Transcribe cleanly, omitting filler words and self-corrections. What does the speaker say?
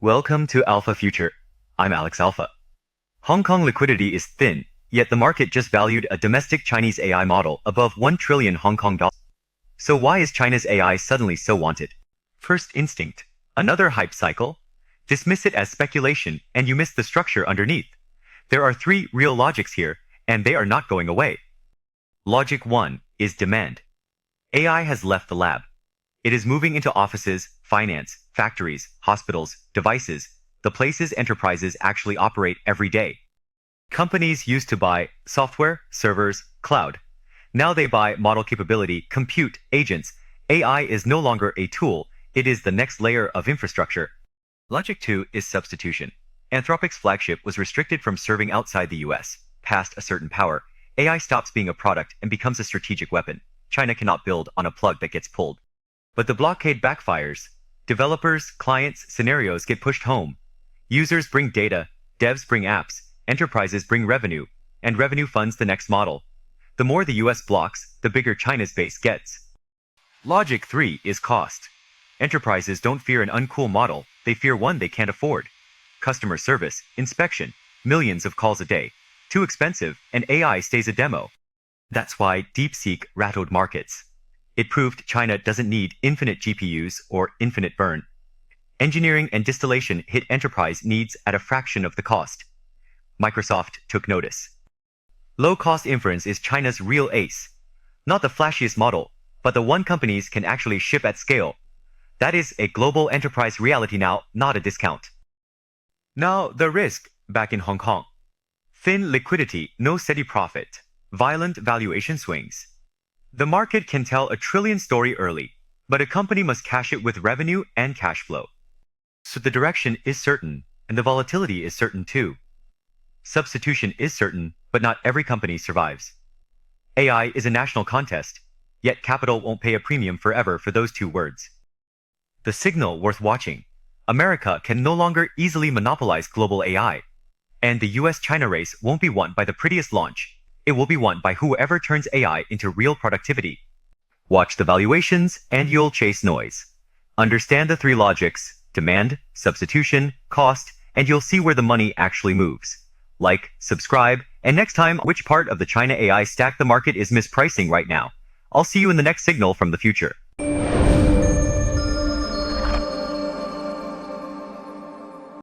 Welcome to Alpha Future. I'm Alex Alpha. Hong Kong liquidity is thin, yet the market just valued a domestic Chinese AI model above 1 trillion Hong Kong dollars. So why is China's AI suddenly so wanted? First instinct. Another hype cycle? Dismiss it as speculation and you miss the structure underneath. There are three real logics here, and they are not going away. Logic 1 is demand. AI has left the lab. It is moving into offices, finance, factories, hospitals, devices, the places enterprises actually operate every day. Companies used to buy software, servers, cloud. Now they buy model capability, compute, agents. AI is no longer a tool, it is the next layer of infrastructure. Logic 2 is substitution. Anthropic's flagship was restricted from serving outside the US. Past a certain power, AI stops being a product and becomes a strategic weapon. China cannot build on a plug that gets pulled. But the blockade backfires. Developers, clients, scenarios get pushed home. Users bring data, devs bring apps, enterprises bring revenue, and revenue funds the next model. The more the US blocks, the bigger China's base gets. Logic 3 is cost. Enterprises don't fear an uncool model, they fear one they can't afford. Customer service, inspection, millions of calls a day. Too expensive, and AI stays a demo. That's why DeepSeek rattled markets. It proved China doesn't need infinite GPUs or infinite burn. Engineering and distillation hit enterprise needs at a fraction of the cost. Microsoft took notice. Low-cost inference is China's real ace. Not the flashiest model, but the one companies can actually ship at scale. That is a global enterprise reality now, not a discount. Now, the risk back in Hong Kong. Thin liquidity, no steady profit. Violent valuation swings. The market can tell a trillion story early, but a company must cash it with revenue and cash flow. So the direction is certain, and the volatility is certain too. Substitution is certain, but not every company survives. AI is a national contest, yet capital won't pay a premium forever for those two words. The signal worth watching. America can no longer easily monopolize global AI, and the US-China race won't be won by the prettiest launch. It will be won by whoever turns AI into real productivity. Watch the valuations and you'll chase noise. Understand the three logics, demand, substitution, cost, and you'll see where the money actually moves. Like, subscribe, and next time, which part of the China AI stack the market is mispricing right now? I'll see you in the next signal from the future.